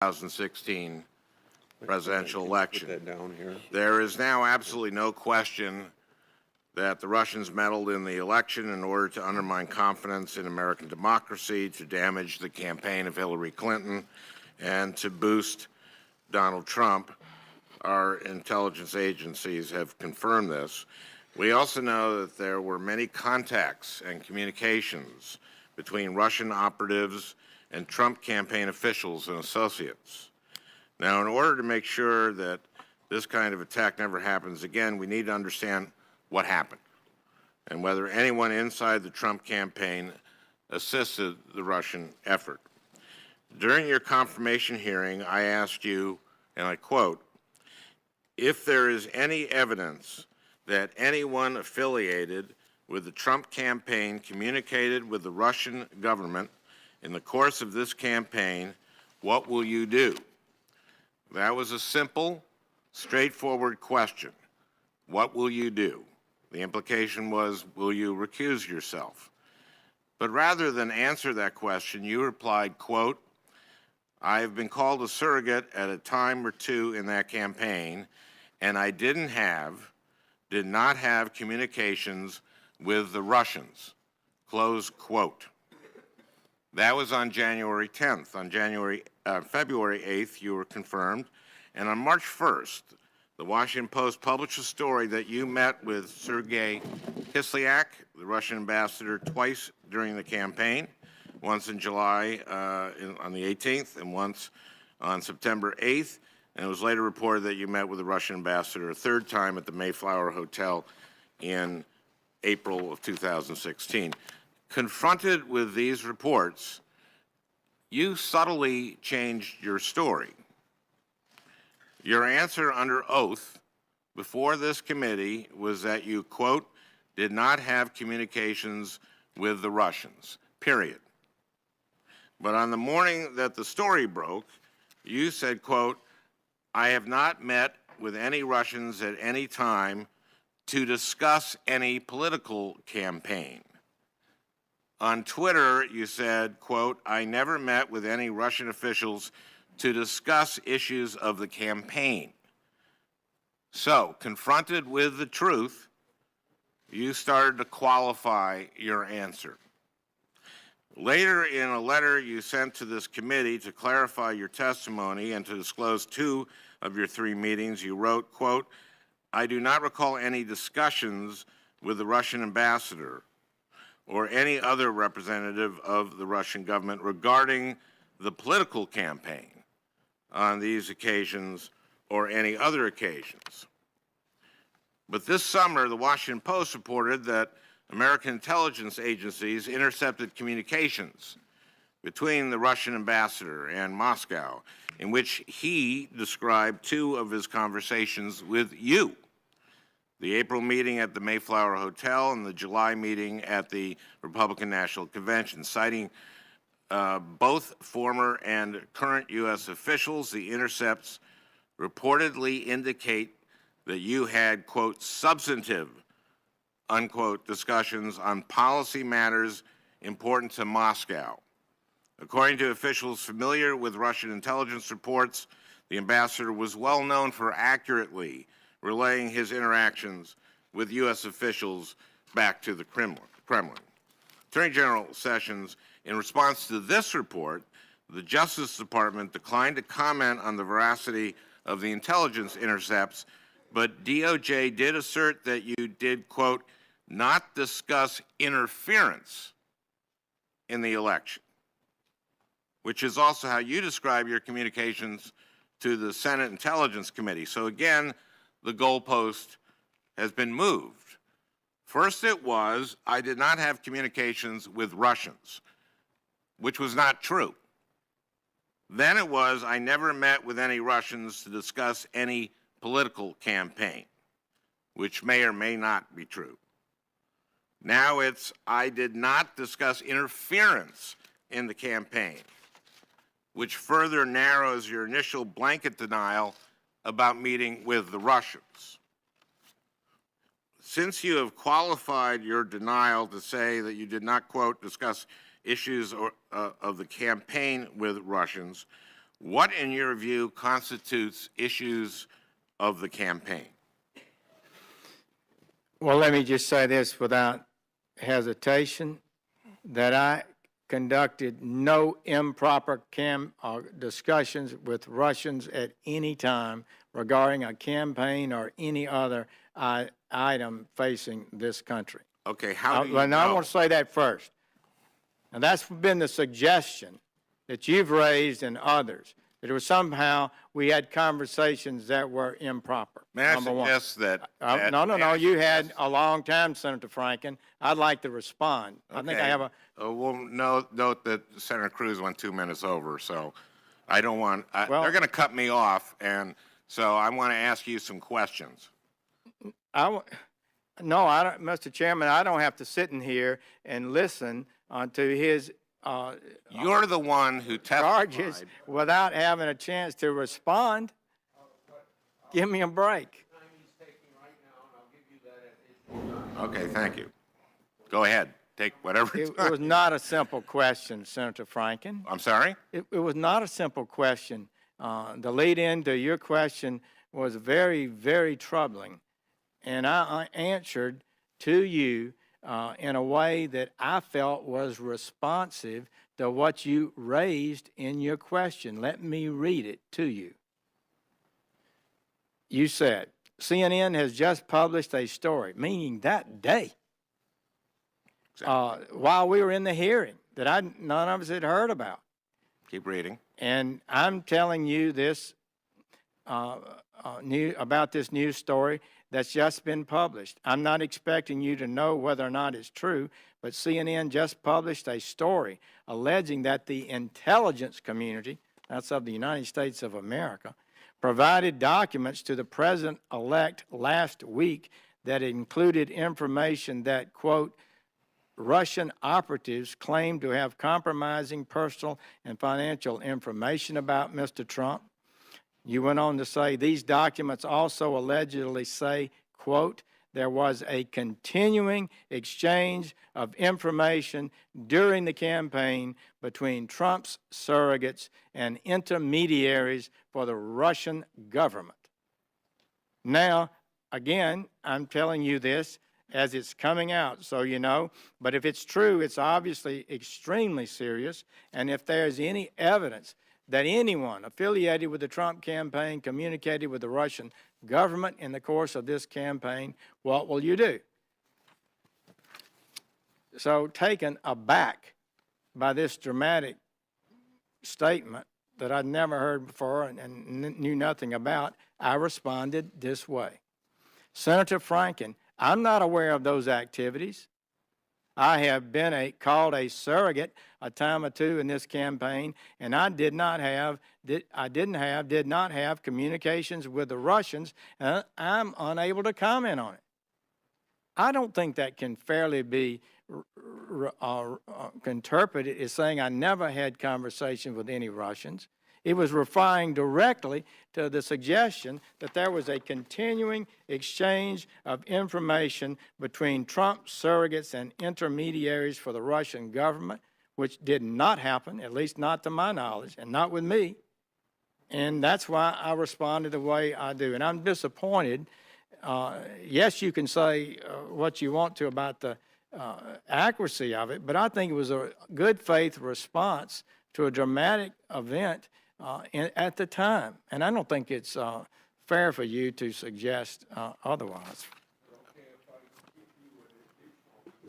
2016 presidential election. Put that down here. There is now absolutely no question that the Russians meddled in the election in order to undermine confidence in American democracy, to damage the campaign of Hillary Clinton, and to boost Donald Trump. Our intelligence agencies have confirmed this. We also know that there were many contacts and communications between Russian operatives and Trump campaign officials and associates. Now, in order to make sure that this kind of attack never happens again, we need to understand what happened and whether anyone inside the Trump campaign assisted the Russian effort. During your confirmation hearing, I asked you, and I quote, if there is any evidence that anyone affiliated with the Trump campaign communicated with the Russian government in the course of this campaign, what will you do? That was a simple, straightforward question. What will you do? The implication was, will you recuse yourself? But rather than answer that question, you replied, quote, I have been called a surrogate at a time or two in that campaign, and I did not have communications with the Russians, close quote. That was on January 10th. On February 8th, you were confirmed, and on March 1st, the Washington Post published a story that you met with Sergei Kislyak, the Russian ambassador, twice during the campaign, once in July on the 18th and once on September 8th. And it was later reported that you met with the Russian ambassador a third time at the Mayflower Hotel in April of 2016. Confronted with these reports, you subtly changed your story. Your answer under oath before this committee was that you, quote, did not have communications with the Russians, period. But on the morning that the story broke, you said, quote, I have not met with any Russians at any time to discuss any political campaign. On Twitter, you said, quote, I never met with any Russian officials to discuss issues of the campaign. So, confronted with the truth, you started to qualify your answer. Later, in a letter you sent to this committee to clarify your testimony and to disclose 2 of your 3 meetings, you wrote, quote, I do not recall any discussions with the Russian ambassador or any other representative of the Russian government regarding the political campaign on these occasions or any other occasions. But this summer, the Washington Post reported that American intelligence agencies intercepted communications between the Russian ambassador and Moscow, in which he described 2 of his conversations with you. The April meeting at the Mayflower Hotel and the July meeting at the Republican National Convention. Citing both former and current U.S. officials, the intercepts reportedly indicate that you had, quote, substantive, unquote, discussions on policy matters important to Moscow. According to officials familiar with Russian intelligence reports, the ambassador was well known for accurately relaying his interactions with U.S. officials back to the Kremlin. Attorney General Sessions, in response to this report, the Justice Department declined to comment on the veracity of the intelligence intercepts, but DOJ did assert that you did, quote, not discuss interference in the election, which is also how you describe your communications to the Senate Intelligence Committee. So again, the goalpost has been moved. First it was, I did not have communications with Russians, which was not true. Then it was, I never met with any Russians to discuss any political campaign, which may or may not be true. Now it's, I did not discuss interference in the campaign, which further narrows your initial blanket denial about meeting with the Russians. Since you have qualified your denial to say that you did not, quote, discuss issues of the campaign with Russians, What, in your view, constitutes issues of the campaign? Well, let me just say this without hesitation, that I conducted no improper discussions with Russians at any time regarding a campaign or any other item facing this country. Okay, how do you Well, now I know? want to say that first. And that's been the suggestion that you've raised and others, that it was somehow we had conversations that were improper. May I number one. suggest that... No. You had a long time, Senator Franken. I'd like to respond. Okay. I think I have a... Well, note that Senator Cruz went 2 minutes over, so I don't want... Well, they're going to cut me off, and so I want to ask you some questions. No, I don't, Mr. Chairman, I don't have to sit in here and listen to his You're the one who charges testified. without having a chance to respond. Give me a break. Okay, thank you. Go ahead. Take whatever It time. was not a simple question, Senator Franken. I'm sorry? It was not a simple question. The lead-in to your question was very, very troubling. And I answered to you in a way that I felt was responsive to what you raised in your question. Let me read it to you. You said, CNN has just published a story, meaning that day, while we were in the hearing, that none of us had heard about. Keep reading. And I'm telling you this about this news story that's just been published. I'm not expecting you to know whether or not it's true, but CNN just published a story alleging that the intelligence community, that's of the United States of America, provided documents to the president-elect last week that included information that, quote, Russian operatives claimed to have compromising personal and financial information about Mr. Trump. You went on to say these documents also allegedly say, quote, there was a continuing exchange of information during the campaign between Trump's surrogates and intermediaries for the Russian government. Now, again, I'm telling you this as it's coming out, so you know, but if it's true, it's obviously extremely serious, and if there's any evidence that anyone affiliated with the Trump campaign communicated with the Russian government in the course of this campaign, what will you do? So, taken aback by this dramatic statement that I'd never heard before and knew nothing about, I responded this way. Senator Franken, I'm not aware of those activities. I have been called a surrogate a time or two in this campaign, and I did not have communications with the Russians, and I'm unable to comment on it. I don't think that can fairly be interpreted as saying I never had conversations with any Russians. It was referring directly to the suggestion that there was a continuing exchange of information between Trump surrogates and intermediaries for the Russian government, which did not happen, at least not to my knowledge, and not with me. And that's why I responded the way I do. And I'm disappointed. Yes, you can say what you want to about the accuracy of it, but I think it was a good faith response to a dramatic event at the time. And I don't think it's fair for you to suggest otherwise.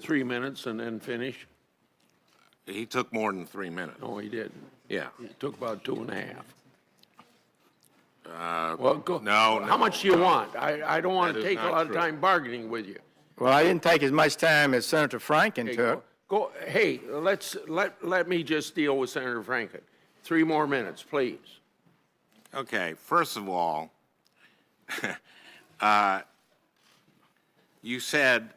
3 minutes and then finish? He took more than 3 minutes. No, he didn't. Yeah. He took about 2.5. Well, no. How much do you want? I don't want That to is take a not lot true. of time bargaining with you. Well, I didn't take as much time as Senator Franken Okay, took. hey, let me just deal with Senator Franken. 3 more minutes, please. Okay, first of all, you said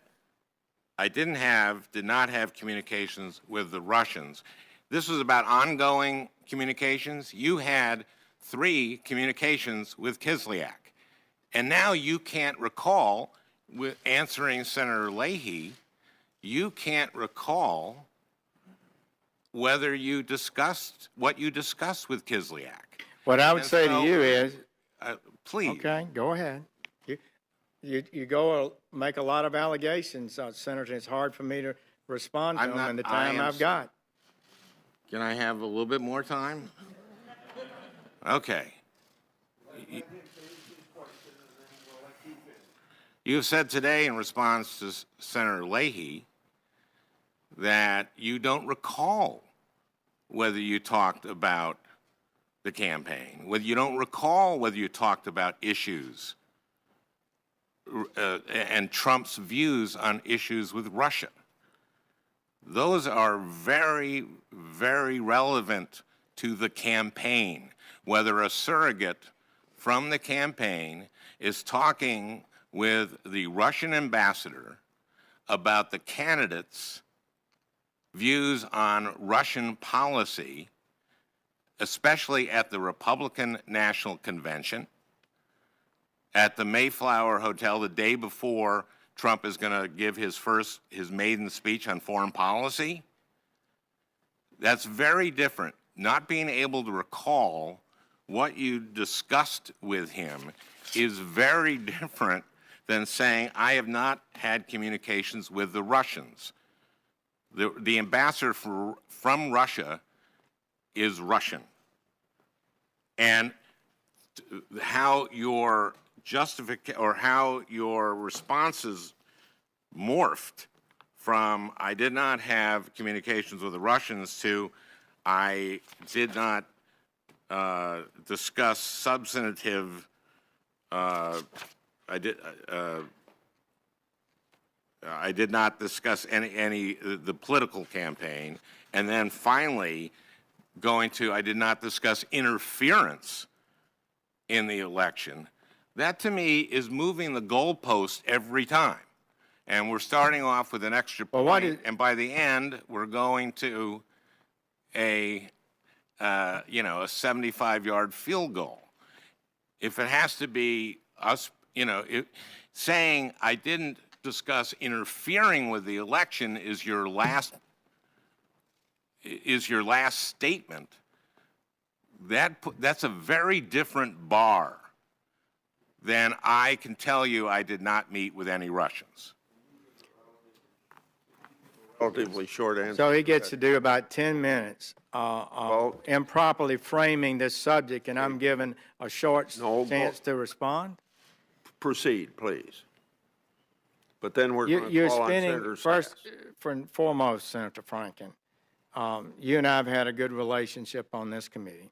I did not have communications with the Russians. This was about ongoing communications. You had 3 communications with Kislyak. And now you can't recall, with answering Senator Leahy, you can't recall whether you discussed what you discussed with Kislyak. What I would And say to so- you is, Please. okay, go ahead. You go make a lot of allegations, Senator. It's hard for me to respond to I'm them not- in the I time am I've got. Can I have a little bit more time? Okay. You have said today in response to Senator Leahy that you don't recall whether you talked about the campaign, whether you don't recall whether you talked about issues and Trump's views on issues with Russia. Those are very, very relevant to the campaign, whether a surrogate from the campaign is talking with the Russian ambassador about the candidate's views on Russian policy, especially at the Republican National Convention, at the Mayflower Hotel the day before Trump is going to give his maiden speech on foreign policy. That's very different. Not being able to recall what you discussed with him is very different than saying, I have not had communications with the Russians. The ambassador from Russia is Russian. And how your how your responses morphed from I did not have communications with the Russians to I did not discuss substantive I did not discuss any the political campaign, and then finally going to I did not discuss interference in the election. That to me is moving the goalpost every time, and we're starting off with an extra point, and by the end we're going to a 75-yard field goal. If it has to be us, saying I didn't discuss interfering with the election is your last statement. That's a very different bar than I can tell you I did not meet with any Russians. Relatively short answer. So he gets to do about 10 minutes improperly framing this subject, and I'm given a short chance to respond? Proceed, please. But then we're going You're to call on spending, Senator first Sass. and foremost, Senator Franken, you and I have had a good relationship on this committee.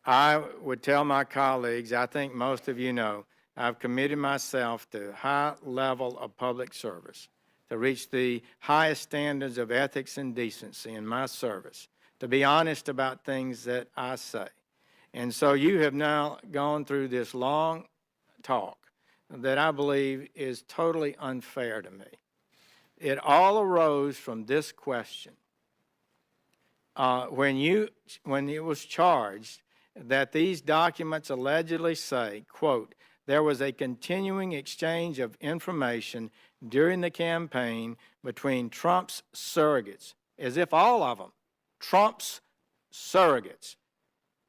I would tell my colleagues, I think most of you know, I've committed myself to a high level of public service, to reach the highest standards of ethics and decency in my service, to be honest about things that I say. And so you have now gone through this long talk that I believe is totally unfair to me. It all arose from this question. When it was charged that these documents allegedly say, quote, there was a continuing exchange of information during the campaign between Trump's surrogates, as if all of them, Trump's surrogates,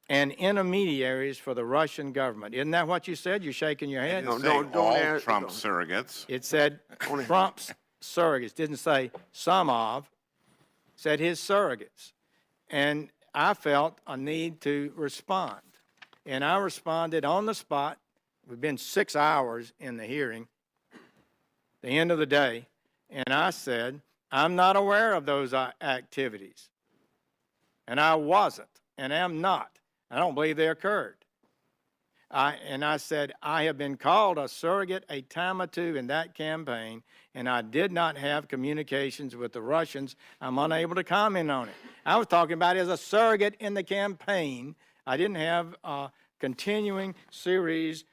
and intermediaries for the Russian government. Isn't that what you said? You're shaking your head. Didn't say all Trump surrogates. It said Trump's surrogates. Didn't say some of. Said his surrogates. And I felt a need to respond. And I responded on the spot. We've been 6 hours in the hearing, the end of the day, and I said, I'm not aware of those activities. And I wasn't, and am not. I don't believe they occurred. And I said, I have been called a surrogate a time or two in that campaign, and I did not have communications with the Russians. I'm unable to comment on it. I was talking about it as a surrogate in the campaign. I didn't have a continuing series,